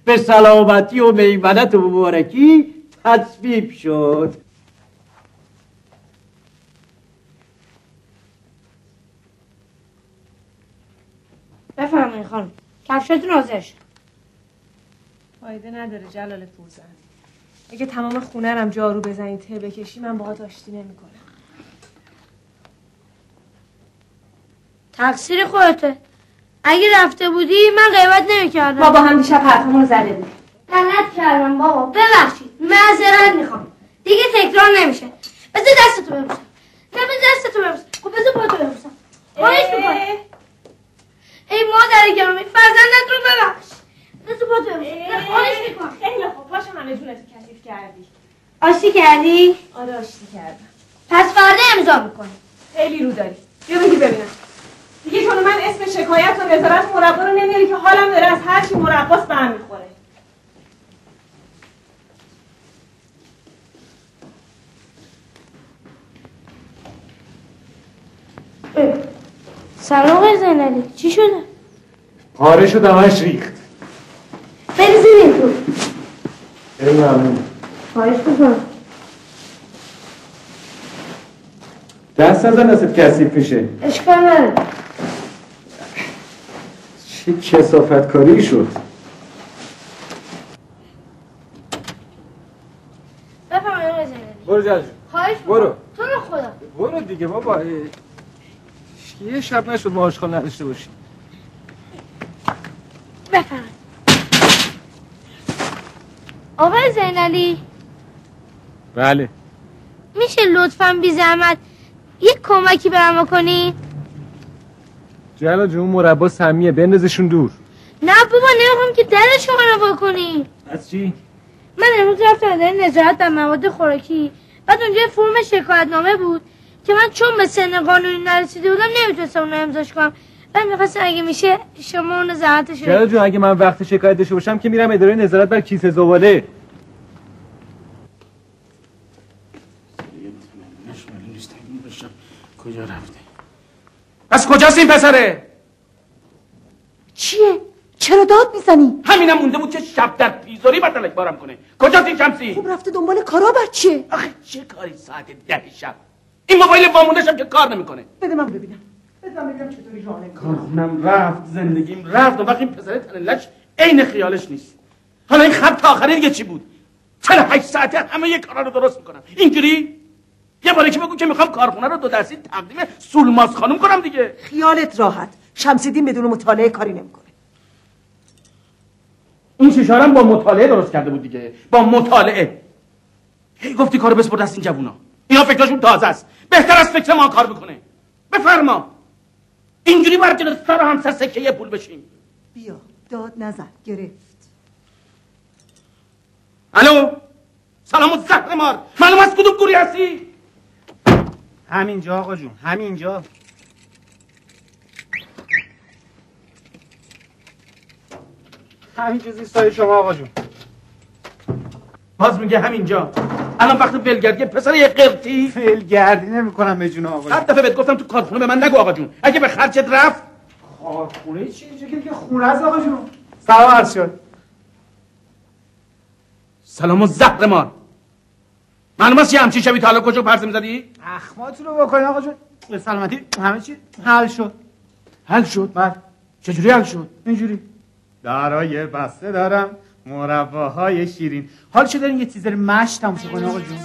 به سلامتی و میمنت و مبارکی تصویب شد. بفرمایید خانم، کفشاتون حاضر شد. فایده نداره جلال فوزن. اگه تمام خونه رم جارو بزنی ته بکشی من باهات آشتی نمی‌کنم. تقصیر خودته. اگه رفته بودی من غیبت نمی‌کردم. ما با هم دیشب حرفمون رو زده بود. غلط کردم بابا، ببخشید. معذرت میخوام. دیگه تکرار نمیشه. بذار دستتو ببوسم. نه بذار دستتو ببوسم. خب بذار پاتو ببوسم. خواهش می‌کنم. ای مادر گرامی، فرزندت رو ببخش. بذار پاتو ببوسم. خواهش می‌کنم. خیلی خوب، پاشو همه جونتو کثیف کردی. آشتی کردی؟ آره آشتی کردم. پس فردا امضا می‌کنی. خیلی رو داری. بیا بگی ببینم. دیگه چون من اسم شکایت و نظارت مربا رو نمیاری که حالم داره از هر چی مرباست به هم می‌خوره. سلام آقای زینالی، چی شده؟ پاره شد همش ریخت. بریزید تو. خیلی ممنون. خواهش می‌کنم. دست نزن دستت کثیف میشه. اشکال نداره. چه کثافت کاری شد. بفرمایید آقای زینالی. برو جلجو. خواهش برو. می‌کنم. تو رو خدا. برو دیگه بابا. یه شب نشد ما آشغال نداشته باشیم. بفرمایید. آقای زینالی، بله. میشه لطفاً بی زحمت یک کمکی برام بکنی؟ جلال جون مربا سمیه بندازشون دور. نه بابا، نمیخوام که در شما رو بکنی. از چی؟ من امروز رفتم اداره نظارت در مواد خوراکی، بعد اونجا فرم شکایتنامه بود که من چون به سن قانونی نرسیده بودم نمیتونستم اونو امضاش کنم. من میخواستم اگه میشه شما اون زحمتش رو. جلال جون اگه من وقت شکایت داشته باشم که میرم اداره نظارت بر کیسه زباله. کجا رفته؟ پس کجاست این پسره؟ چیه؟ چرا داد میزنی؟ همینم مونده بود که شب در پیزوری بدلک بارم کنه. کجاست این شمسی؟ خب رفته دنبال کارا بر چیه؟ آخه چه کاری ساعت 10 شب؟ این موبایل وامونده‌شم که کار نمیکنه. بده من ببینم. بده من ببینم چطوری راه نمی‌کنی. کارخونم رفت، زندگیم رفت، و وقتی این پسره تنلش عین خیالش نیست. حالا این خط تا آخری دیگه چی بود؟ 48 ساعته همه یه کارا رو درست میکنم. اینجوری یه باره که بگو که میخوام کارخونه رو 2 دستی تقدیم سولماس خانم کنم دیگه. خیالت راحت. شمسیدین بدون مطالعه کاری نمیکنه. این شیشارم با مطالعه درست کرده بود دیگه، با مطالعه. هی گفتی کارو بسپر دست این جوونا. اینا فکرشون تازه است. بهتر از فکر ما کار بکنه. بفرما. اینجوری باید جلوی سر هم سر سکه پول بشیم. بیا داد نزن. گرفت. الو سلام زهرمار، معلوم از کدوم گوری هستی؟ همینجا آقا جون، همینجا. همینجا زیستای شما آقا جون. باز میگه همینجا. الان وقت ولگردی پسر یه قرتی. ولگردی نمی‌کنم به جون آقا جون. 100 دفعه بهت گفتم تو کارخونه به من نگو آقا جون. اگه به خرجت رفت. کارخونه چی؟ اینجا که خونه است آقا جون. سلام عرض شد. سلام زهرمار. معلوم است یه همچین شبی تا حالا کجا پرسه می‌زدی؟ اخماتون رو بکنین آقا جون. به سلامتی همه چی حل شد. حل شد؟ بله. چجوری حل شد؟ اینجوری. درای بسته دارم، مرباهای شیرین. حال چه دارین یه تیزر مشت تماشا کنین آقا جون؟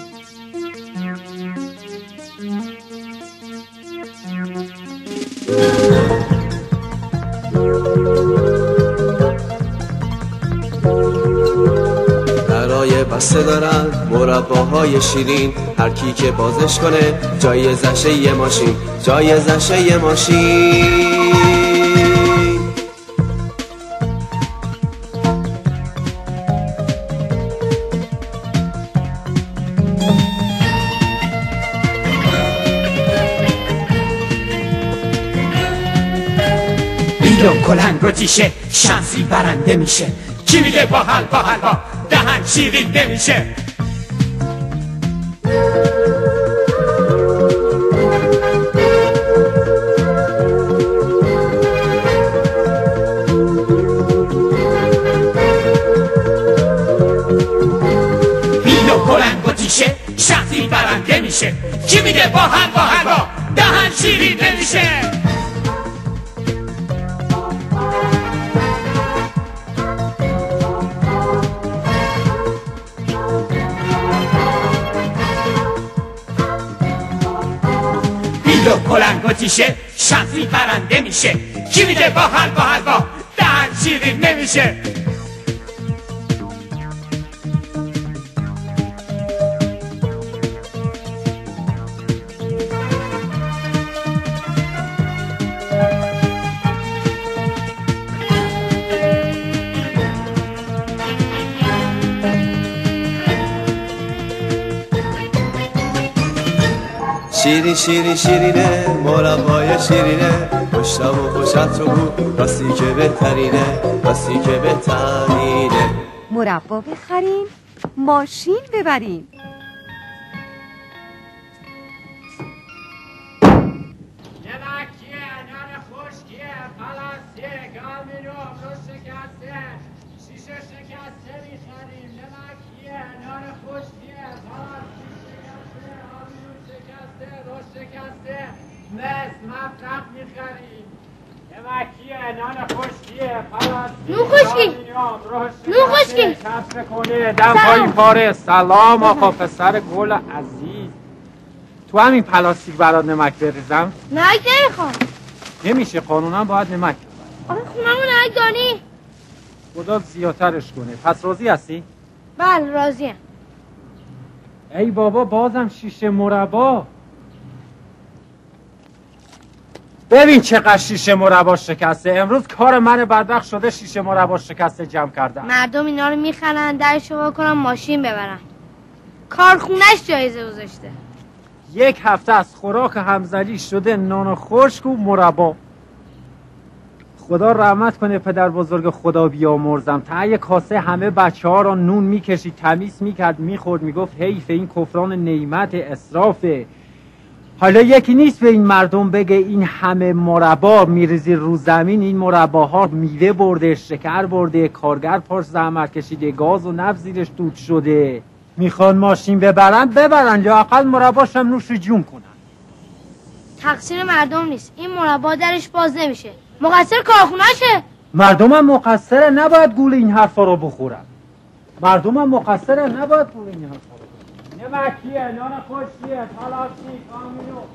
درای بسته دارن مرباهای شیرین، هر کی که بازش کنه جایزشه یه ماشین، جایزشه یه ماشین. بیلو کلنگ و تیشه شمسی برنده میشه. کی میگه باحال باحال ها دهن شیرین نمیشه. نمیشه؟ کی میگه با حلوا دهن شیرین نمیشه؟ بیل و کلنگ و تیشه شمسی برنده میشه. کی میگه با حلوا دهن شیرین نمیشه؟ شیرین شیرین شیرینه مربای شیرینه خوشم و خوشت رو بود راستی که بهترینه راستی که بهترینه. مربا بخریم ماشین ببریم. نمکیه نان خشکیه پلاستیک آلومینیوم رو شکسته شیشه شکسته میخریم. نمکیه نان خشکیه پلاستیک شکسته آلومینیوم شکسته رو شکسته مس مفرق میخریم. نمکیه نان خشکیه پلاستیک نون خشکی. آلومینیوم رو نون خشکی. کفر کنه دمپایی پاره. سلام آقا پسر گل عزیز. تو همین پلاستیک برات نمک بریزم؟ نمک نمیخوام. نمیشه، قانونا باید نمک. آخه خونمون نمک دانی. خدا زیادترش کنه. پس راضی هستی؟ بله راضیم. ای بابا بازم شیشه مربا. ببین چقدر شیشه مربا شکسته. امروز کار من بدبخت شده شیشه مربا شکسته جمع کردم. مردم اینا رو میخرن درشو وا کنن ماشین ببرن. کارخونهش جایزه گذاشته. یک هفته از خوراک همزلی شده نان خشک و مربا. خدا رحمت کنه پدر بزرگ خدا بیامرزم. تا یه کاسه همه بچه ها را نون میکشید تمیز میکرد میخورد میگفت حیف این کفران نعمت اسرافه. حالا یکی نیست به این مردم بگه این همه مربا میریزی رو زمین. این مرباها میوه برده، شکر برده، کارگر پاش زحمت کشیده، گاز و نفت زیرش دود شده. میخوان ماشین ببرن یا اقل مرباش هم نوش جون کنن. تقصیر مردم نیست. این مربا درش باز نمیشه. مقصر کارخونه‌شه. مردم هم مقصره، نباید گول این حرفا رو بخورن. مردم هم مقصره، نباید گول این حرفا رو بخورن. نمکیه نان خشکیه پلاستیک آلومینیوم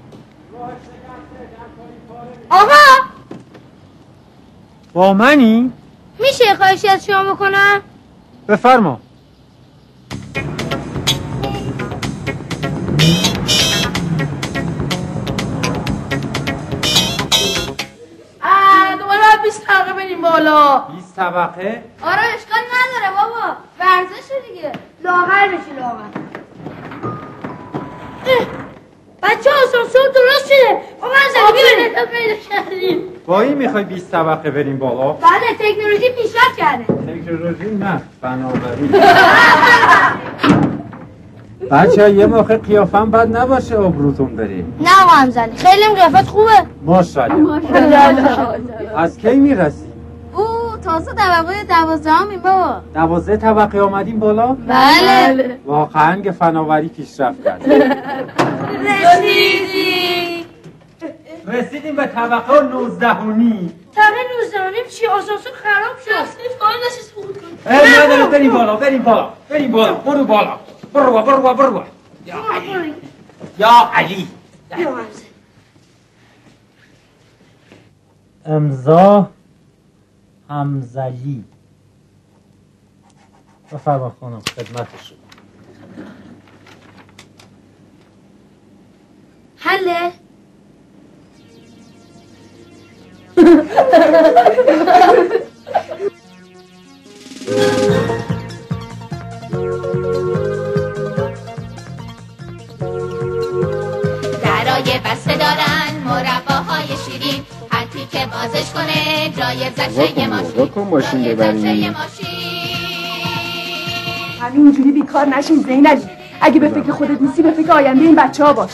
راه شکسته در کاری پاره. آقا با منی؟ میشه خواهشی از شما بکنم؟ بفرما. دوباره 20 طبقه بریم بالا. 20 طبقه؟ آره اشکال نداره بابا. ورزشه دیگه. لاغر بشی لاغر. بچه آسانسور درست شده. ما منزلی بیاریم پیدا کردیم. با این میخوای 20 طبقه بریم بالا؟ بله تکنولوژی پیشرفت کرده. تکنولوژی نه بنابراین بچه یه موقع قیافم بد نباشه آبروتون بریم. نه آقا همزنی خیلی قیافت خوبه. ماشاءالله. از کی میرسی؟ او تازه طبقه 12 بابا. 12 طبقه آمدیم بالا؟ بله. واقعا که فناوری پیشرفت کرد. رسیدیم به طبقه 19 طبقه 19 چی؟ آسانسور خراب شد. فایل نشست بود کن. نداره بریم بالا. برو بالا. برو. یا علی. امضا همزلی. بفرما خانم خدمت شما. حله؟ درای بسته دارن مرباهای شیرین هر کی که بازش کنه جایزش یه ماشین ببریم. همینجوری بیکار نشین زینبی. اگه به فکر خودت نیستی به فکر آینده این بچه‌ها باش.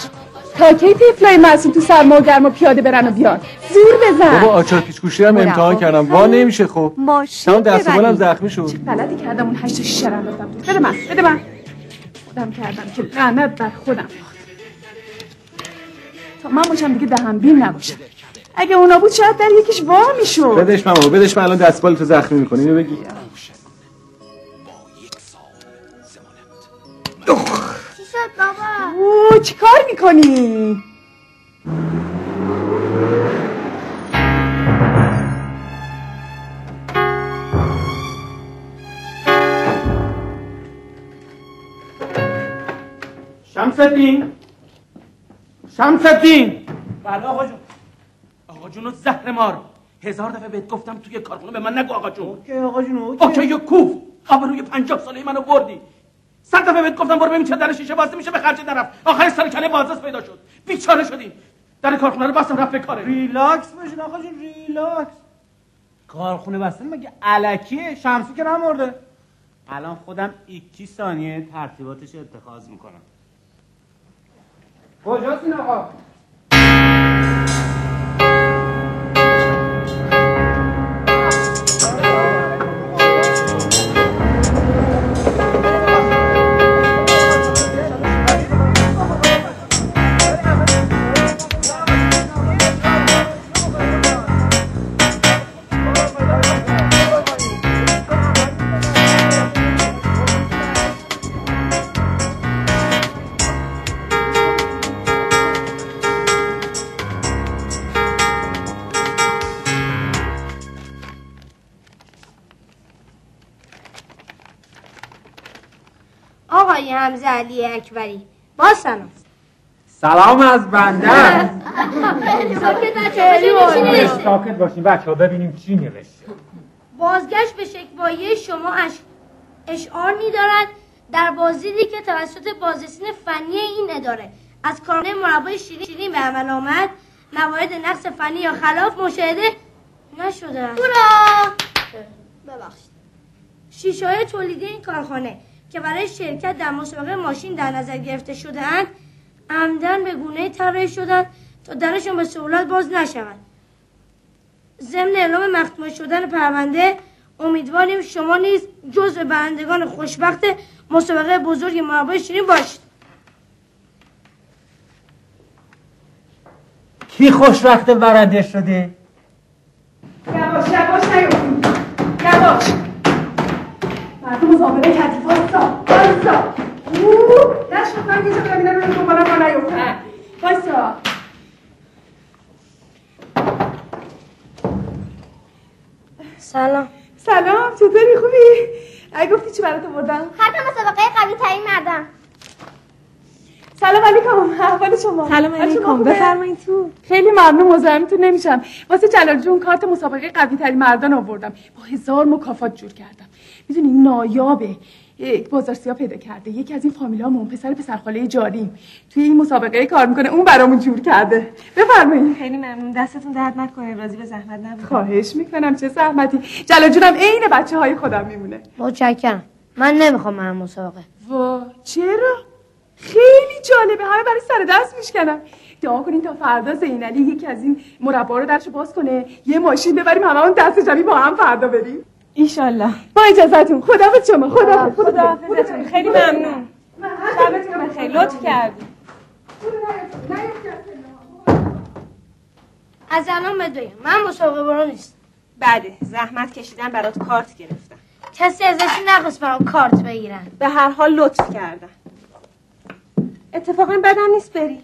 تا کی طفلای معصوم تو سرما و گرما پیاده برن و بیان؟ زور بزن. بابا آچار پیچ‌گوشی هم امتحان کردم وا نمیشه. خب ماشین دست و بالم زخمی شد. چه غلطی کردم اون 8 تا شیشه رو انداختم. بده من خودم کردم که لعنت بر خودم. تا من باشم دیگه دهن بین نباشم. اگه اونا بود شاید در یکیش وا میشد. بدش من بابا، بدش من الان دستبالتو زخمی میکنی. اینو بگی. چی شد بابا؟ اوه چی کار میکنی؟ شمس‌الدین بله آقا جون. آقا جونو زهر مار 1000 دفعه بهت گفتم توی کارخونه به من نگو آقا جون. اوکی آقا جون اوکی. اوکی یا کوف آبروی 50 ساله منو بردی. 100 دفعه بهت گفتم برو ببین چه در شیشه واسه میشه به خرج طرف. آخر سر کله بازرس پیدا شد. بیچاره شدیم. در کارخونه رو بستم رفت به کاره. ریلکس بشین آقا جون ریلکس. کارخونه بستن مگه الکیه؟ شمسی که نمرده. الان خودم 20 ثانیه ترتیباتش اتخاذ میکنم. کجاست این آقا؟ آقای حمزه علی اکبری با سلام. سلام از بنده. ساکت باشین بچه ها ببینیم چی نوشته. بازگشت به شکوایه شما اشعار می‌دارد در بازدیدی که توسط بازرسین فنی این اداره از کارخانه مربای شیرین به عمل آمد موارد نقص فنی یا خلاف مشاهده نشده است. ببخشید. شیشه‌های تولیدی این کارخانه که برای شرکت در مسابقه ماشین در نظر گرفته شده‌اند عمدن به گونه‌ای طراحی شدند تا درشون به سهولت باز نشود. ضمن اعلام مختوم شدن پرونده امیدواریم شما نیز جزو برندگان خوشبخت مسابقه بزرگ مربای شیرین باشید. کی خوشبخت برنده شده؟ یواش نیفتیم. یواش. مردم مزاوره کردی. وایسا. نشد من یه جا برم اینا رو دنبالم ما نیفتن. وایسا. سلام چطوری خوبی؟ اگه گفتی چی برات آوردم؟ خط مسابقه قوی ترین مردم. سلام علیکم. احوال شما؟ سلام علیکم. بفرمایید تو. خیلی ممنون مزاحمتون نمیشم. واسه جلال جون کارت مسابقه قوی ترین مردان آوردم. با 1000 مکافات جور کردم. میدونی نایابه. بازارسیا پیدا کرده. یکی از این فامیلامون پسر خاله جاریم توی این مسابقه کار میکنه. اون برامون جور کرده. بفرمایید. خیلی ممنون. دستتون درد نکنه. راضی به زحمت نبود. خواهش میکنم. چه زحمتی. جلال جونم عین بچه‌های خودم میمونه. متشکرم. من نمیخوام من مسابقه. وا چرا؟ خیلی جالبه. همه برای سر دست میشکنن. دعا کنین تا فردا زینعلی یکی از این مربا رو درشو باز کنه یه ماشین ببریم هممون دست جمعی با هم فردا بریم. ایشالله. با اجازهتون. خداحافظ شما. خداحافظتون. خیلی ممنون. شبتون بخیر. لطف کردید. از الان بدویم من مسابقه برو نیست. بله زحمت کشیدن برات کارت گرفتم. کسی ازشون نخواست برام کارت بگیرن. به هر حال لطف کردن. اتفاقا بدم نیست بری.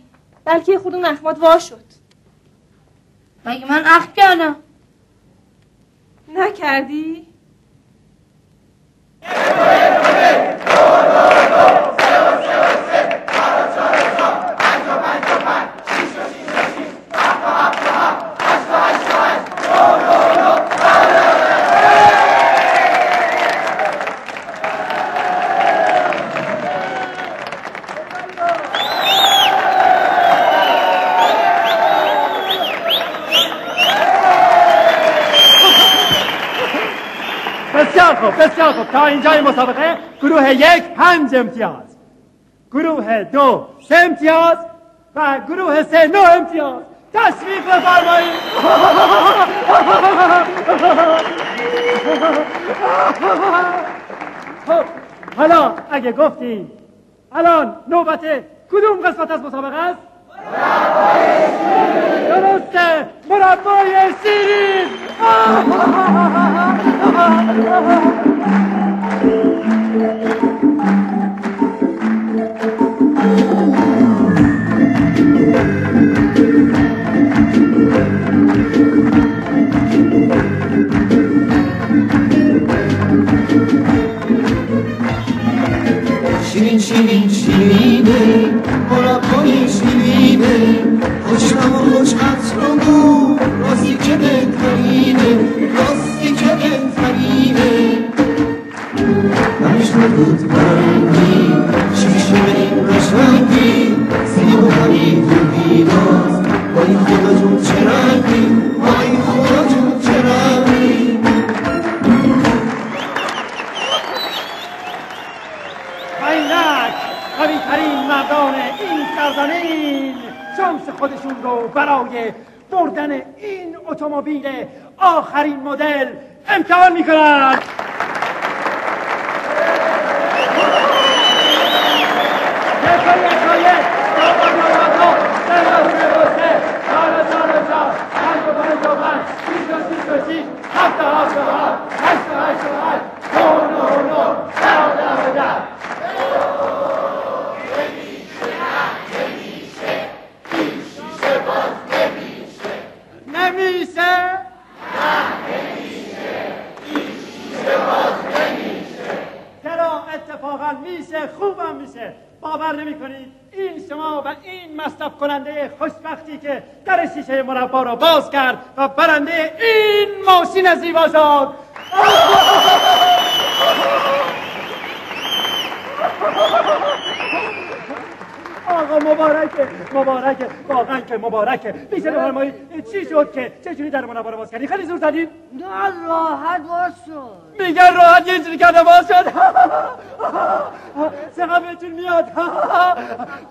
بلکه یه خورده نخمات وا شد. مگه من اخم کردم؟ نکردی؟ بسیار خوب تا اینجای مسابقه گروه 1 5 امتیاز، گروه 2 3 امتیاز و گروه 3 9 امتیاز. تشویق بفرمایید. خب حالا اگه گفتین الان نوبت کدوم قسمت از مسابقه است؟ درسته، مربای شیرین. شیرین شیرین شیرینه مربای شیرینه خوشم و خوش عطر و بو راستی که بهترینه راستی که بهترینه نمیشنه بود برنگی شیشه به این قشنگی سیب و حمید و بیداز وای خدا جون چه رنگی وای خدا جون چه رنگی اینک قوی ترین مردان این سرزمین شانس خودشون رو برای بردن این اتومبیل آخرین مدل امتحان میکنند. خوبم میشه. باور نمی کنید این شما و این مصرف کننده خوشبختی که در شیشه مربا را باز کرد و برنده این ماشین زیبا شد. آقا مبارکه مبارکه واقعا که مبارکه. میشه بفرمایید چی شد که چجوری در مربا رو باز کردی؟ خیلی زور زدید؟ نه راحت باز شد. میگن راحت یه جوری کرده باز شد. چقدر بهتون میاد.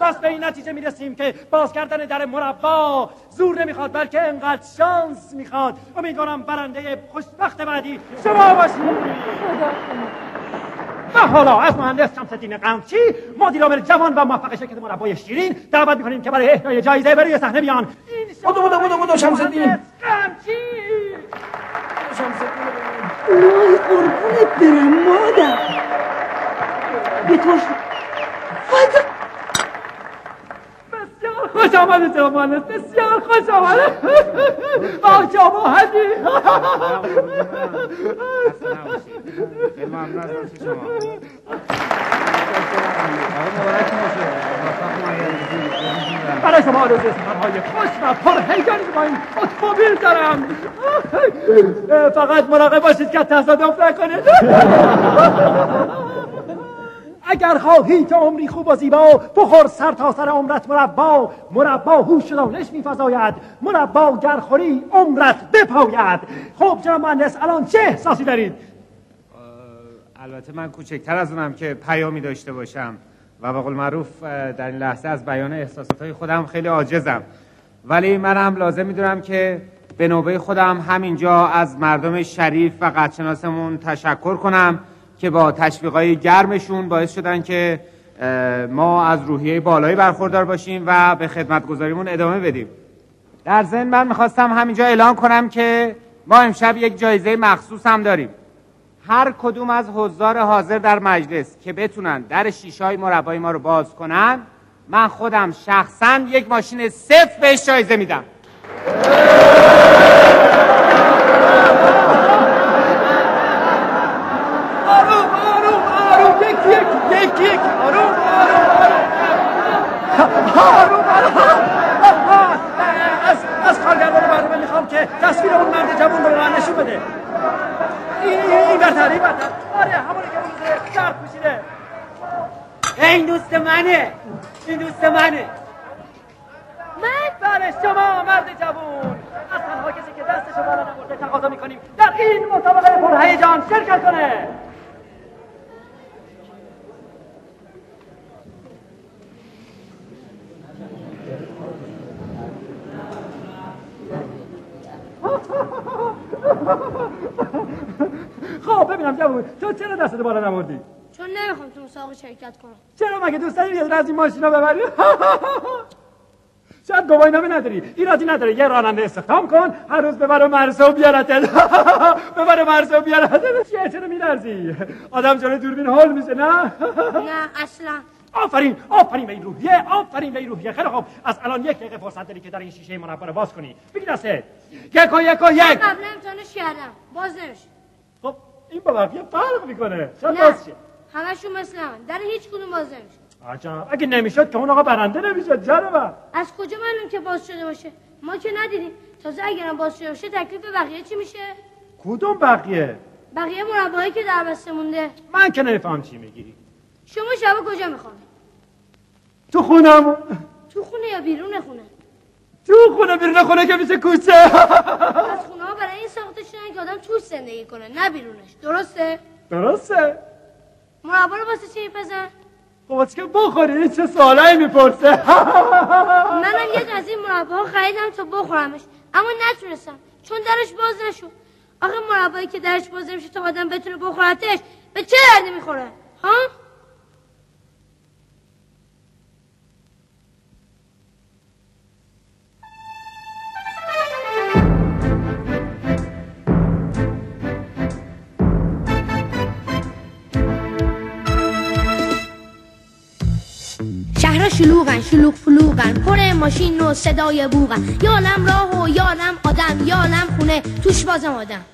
پس به این نتیجه میرسیم که باز کردن در مربا زور نمیخواد بلکه انقدر شانس میخواد. امیدوارم برنده خوشبخت بعدی شما باشید. و حالا از مهندس شمس‌الدین قمچی مدیرعامل جوان و موفق شرکت مربای شیرین دعوت می‌کنیم که برای اهدای جایزه بر روی صحنه بیان. بودو شمس‌الدین قمچی. وای قربونت برم مادر. به تو بسیار خوش آمده جناب مهندس، بسیار خوش آمده. آقا مهندی ممنون از شما. برای شما آرزوی سفرهای خوش و پرهیجانی با این اتومبیل دارم. فقط مراقب باشید که تصادف نکنید. اگر خواهی که عمری خوب و زیبا بخور سر تا سر عمرت مربا. مربا هوش و دانش می‌فزاید، مربا گر خوری عمرت بپاید. خب جناب مهندس الان چه احساسی دارید؟ البته من کوچکتر از اونم که پیامی داشته باشم و به قول معروف در این لحظه از بیان احساساتهای خودم خیلی عاجزم، ولی من هم لازم میدونم که به نوبه خودم همینجا از مردم شریف و قدرشناسمون تشکر کنم که با تشویقای گرمشون باعث شدن که ما از روحیه بالایی برخوردار باشیم و به خدمتگزاریمون ادامه بدیم. در ضمن من میخواستم همینجا اعلام کنم که ما امشب یک جایزه مخصوص هم داریم. هر کدوم از حضار حاضر در مجلس که بتونن در شیشه‌های مربای ما رو باز کنن، من خودم شخصا یک ماشین صفر بهش جایزه میدم. یک آروم از کارگردان برنامه میخوام که تصویر اون مرد جوان رو به من نشون بده. این برتر آره همونی که اون شرط پوشیده. این دوست منه، این دوست منه. من؟ بله شما مرد جوان. از تنها کسی که دستشو بالا نبرده تقاضا میکنیم در این مسابقه پرهیجان شرکت کنه. خب ببینم جوون تو چرا دستت بالا نبردی؟ چون نمیخوام تو مسابقه شرکت کنم. چرا مگه دوست داری بیاد از این ماشینا ببری؟ شاید گواهینامه نداری، ایرادی نداره، یه راننده استخدام کن، هر روز ببر مرزه و بیارتت. ببر مرزه و بیارتت. چرا میلرزی؟ آدم جلوی دوربین هول میشه نه؟ نه اصلا. آفرین، آفرین به این روحیه، آفرین به این روحیه. خیلی خوب، از الان 1 دقیقه فرصت داری که در این شیشه مربا رو باز کنی. بگی دستت. 1 و 1 و 1. قبلا امتحانش کردم، باز نمیشه. خب این با بقیه فرق میکنه. شاید نه. باز شه. همشون مثل من، در هیچ کدوم باز نمیشه. عجب، اگه نمیشد که اون آقا برنده نمیشد. جالبه. از کجا معلوم که باز شده باشه؟ ما که ندیدیم. تازه اگرم باز شده باشه تکلیف بقیه چی میشه؟ کدوم بقیه؟ بقیه مرباهایی که در بسته مونده. من که نمیفهم چی میگی. شما شب کجا میخوابی؟ تو خونم. تو خونه یا بیرون خونه؟ تو خونه، بیرون خونه که میشه کوچه. از خونه ها برای این ساخته شدن که آدم توش زندگی کنه نه بیرونش. درسته؟ درسته. مربا رو واسه چی میپزن؟ خب واسه که بخوری. چه سوالایی میپرسه. منم یک از این مرباها خریدم تا بخورمش اما نتونستم چون درش باز نشد. آخه مربایی که درش باز نمیشه تا آدم بتونه بخورتش به چه دردی میخوره؟ ها؟ شهر شلوغن، شلوغ فلوغن، پر ماشین و صدای بوغن، یالم راه و یالم آدم، یالم خونه توش بازم آدم.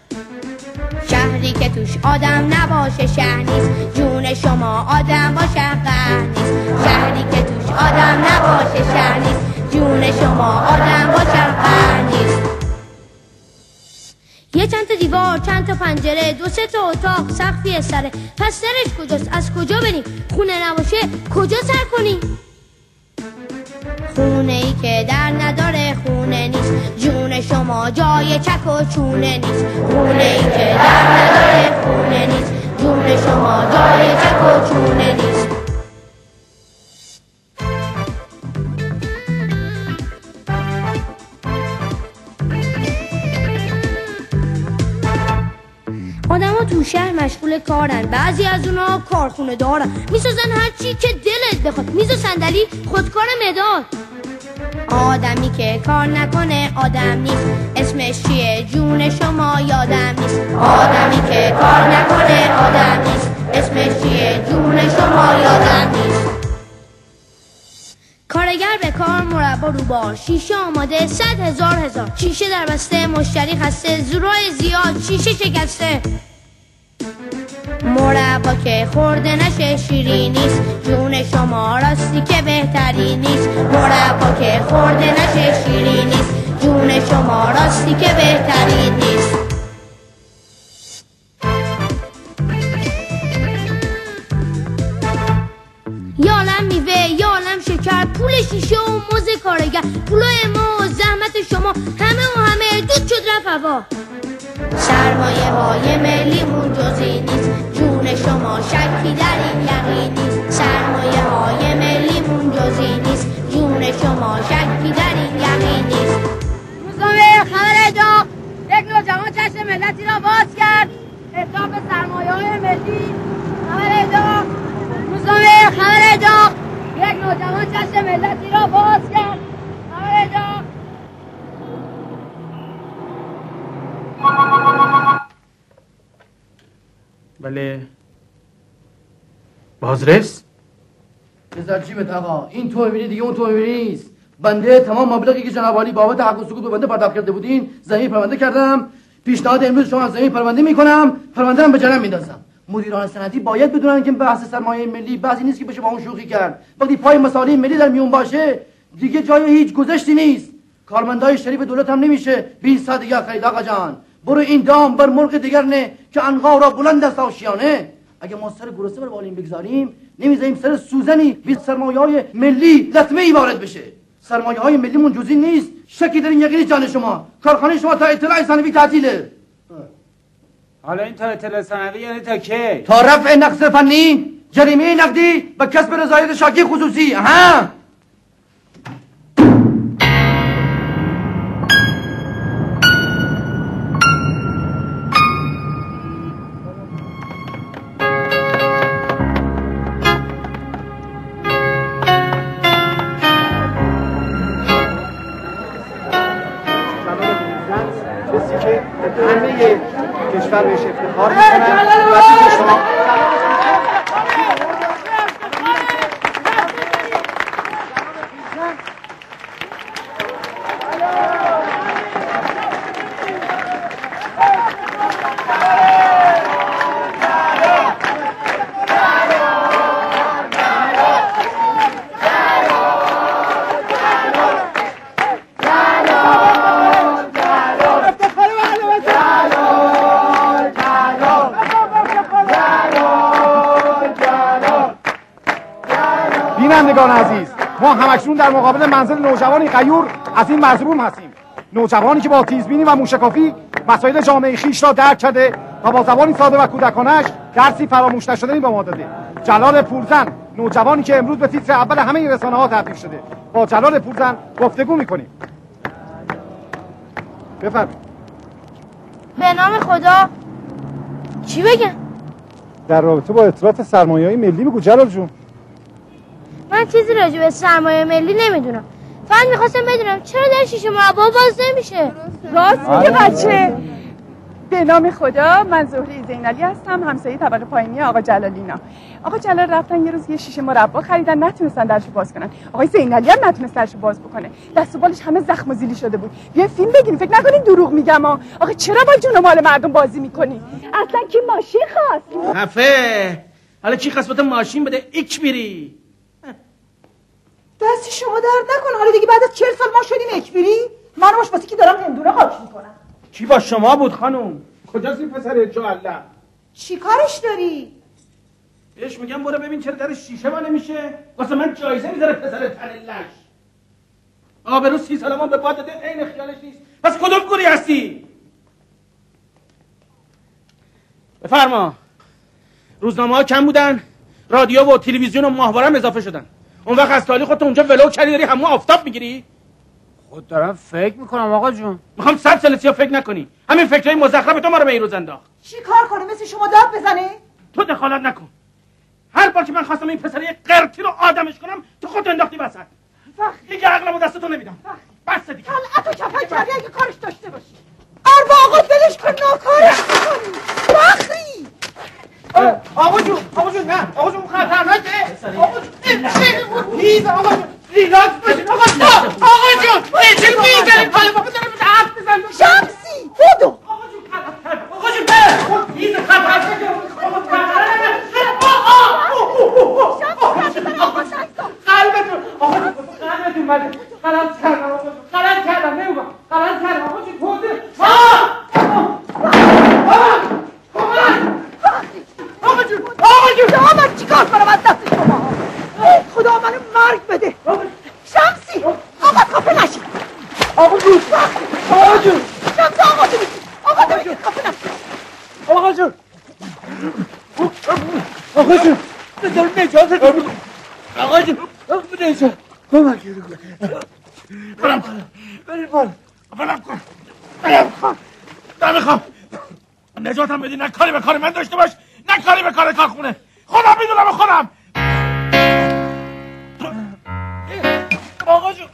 شهری که توش آدم نباشه شهر نیست، جون شما آدم باشه قهر نیست. شهری که توش آدم نباشه شهر نیست، جون شما آدم باشه قهر نیست. یه چند تا دیوار، چند تا پنجره، 2-3 تا اتاق، سقفی سره، پس سرش کجاست؟ از کجا بریم؟ خونه نباشه کجا سر کنیم؟ خونه ای که در نداره خونه نیست، جون شما جای چک و چونه نیست. خونه ای که در نداره خونه نیست، جون شما جای چک و چونه نیست. آدم ها تو شهر مشغول کارن، بعضی از اونا کارخونه دارن، میسازن هر چی که دلت بخواد، میز و صندلی خودکار مداد. آدمی که کار نکنه آدم نیست، اسمش چیه جون شما یادم نیست. آدمی که کار نکنه آدم نیست، اسمش چیه جون شما یادم نیست. کارگر به کار، مربا رو بار، شیشه آماده 100,000 شیشه در بسته، مشتری خسته، زورای زیاد، شیشه شکسته. مربا که خورده نشه شیرین نیست، جون شما راستی که بهتری نیست. مربا که خورده نشه شیرین نیست، جون شما راستی که بهتری نیست. یالم میوه، یالم شکر، پول شیشه و موز کارگر، پولای ما و زحمت شما همه دود شد رفت هوا. سرمایه های ملیمون جزی نیست، جون شما شکی در این یقین نیست. سرمایه های ملیمون جزی نیست، جون شما شکی در این یقین نیست. روزنامه خبر داغ، یک نوجوان چشم ملتی را باز کرد. اطلاف سرمایه های ملی. خبر داغ، روزنامه خبر داغ، یک نوجوان چشم ملتی را باز کرد. خبر داغ. بله بازرس؟ بذار جیبت آقا، این تو میبینی دیگه اون تو میبینی نیست. بنده تمام مبلغی که جناب عالی بابت حق و سکوت به بنده پرداخت کرده بودین زمین پرونده کردم. پیشنهاد امروز شما از زمین پرونده میکنم، پرونده هم به جرم میندازم. مدیران صنعتی باید بدونن که بحث سرمایه ملی بعضی نیست که بشه با اون شوخی کرد. وقتی پای مصالح ملی در میون باشه دیگه جای هیچ گذشتی نیست. کارمندای شریف دولت هم نمیشه 20 ساعت دیگه خرید. آقا جان برو این دام بر مرغ دیگر نه که عنقا را بلند است آشیانه. اگه ما سر گرسنه بر بالین بگذاریم نمیذاریم سر سوزنی بی سرمایه‌های ملی لطمه ای وارد بشه. سرمایه‌های ملیمون جزئی نیست، شکی در این یقینی جان شما. کارخانه شما تا اطلاع ثانوی تعطیله. حالا این تا اطلاع ثانوی یعنی تا کی؟ تا رفع نقص فنی، جریمه نقدی و کسب رضایت شاکی خصوصی. ها همه کشور بهش افتخار میکنن وقتی که شما بینندگان عزیز، ما همکنون در مقابل منزل نوجوانی غیور از این مظلوم هستیم. نوجوانی که با تیزبینی و موشکافی مسائل جامعه خیش را درک کرده و با زبانی ساده و کودکانش درسی فراموش نشدنی به ما داده. جلال پورزن، نوجوانی که امروز به تیتر اول همه رسانه‌ها تبدیل شده. با جلال پورزن گفتگو می‌کنیم. بفرمایید. به نام خدا چی بگم؟ در رابطه با اطلاعات سرمایه‌ای ملی بگو جلال جون. من چیزی راجع به سرمایه ملی نمیدونم. فقط میخواستم بدونم چرا در شیشه مربا باز نمیشه؟ راست میگه بچه. به نام خدا، من زهره زینالی هستم، همسایه طبقه پایینی آقا جلالینا. آقا جلال رفتن یه روز یه شیشه مربا خریدن، نتونستن درشو باز کنن. آقای زینالی هم نتونست درشو باز بکنه. دست و بالش همه زخم و زیلی شده بود. بیا فیلم بگیریم، فکر نکنین دروغ میگم ها. آقا چرا با جون و مال مردم بازی میکنی؟ اصلا کی ماشین خواست؟ خفه. حالا کی خواست بهت ماشین بده؟ ایک میری. دستی شما درد نکن. حالا دیگه بعد از 40 سال ما شدیم اکبری. من باش واسه کی دارم هندونه قاچ میکنم. کی با شما بود خانم؟ کجاست این پسر جوالله؟ چی کارش داری؟ بهش میگم برو ببین چرا در شیشه ما نمیشه. واسه من جایزه میذاره پسر تنلش. آبرو 30 سال ما به باد داده، عین خیالش نیست. پس کدوم گوری هستی؟ بفرما. روزنامه‌ها کم بودن، رادیو و تلویزیون و ماهواره هم اضافه شدن. اون وقت از تالی خودت اونجا ولو کردی داری همون آفتاب میگیری؟ خود دارم فکر میکنم آقا جون. میخوام 100 سال سیاه فکر نکنی. همین فکرای مزخرف تو ما رو به این روز انداخت. چی کار کنه مثل شما داد بزنه؟ تو دخالت نکن. هر بار که من خواستم این پسر یه قرتی رو آدمش کنم تو خودت انداختی وسط. دیگه عقلمو دست تو نمیدم. بس دیگه. طلعتو کفن کردی اگه کارش داشته باشی. قرب آقا دلش کن ناکارش میکنی. بخری. آقا جون نه. آقا جون خطرناکه. آقا جون هیز آقا جون. ریلاکس باشین آقا جون. چه میگی؟ حالا بابا داره حرف بزن. شمسی بدو. آقا جون نه. هیز خطرناکه. آقا قلبتون من غلط کردم نمیگم غلط کردم آقا جون توضیح آقا من چیکار کنم از دست شما؟ خدا منو مرگ بده. شمسی آقا خفه نشی. آقا جون شمسی آقا جون خفه نشی. آقا جون بذار نجات بدم. آقا جون نجات کمک برم کن نمیخوام نجاتم بدی. نه کاری به کار من داشته باش نه کاری به کار کارخونه. خودم میدونم خودم. آقا جون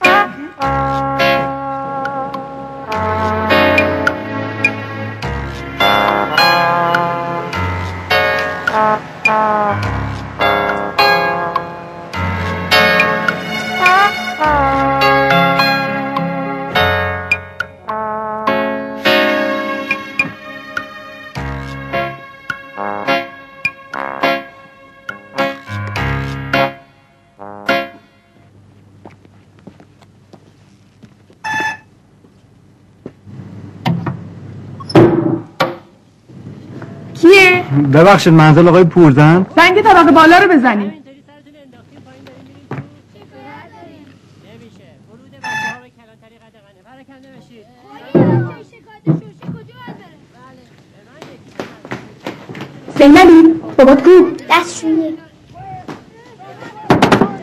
کیه؟ ببخشید منزل آقای پورزن؟ زنگ طبقه بالا رو بزنی. زینالی بابات کو؟ دستشویی.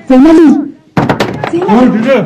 زینالی دیگه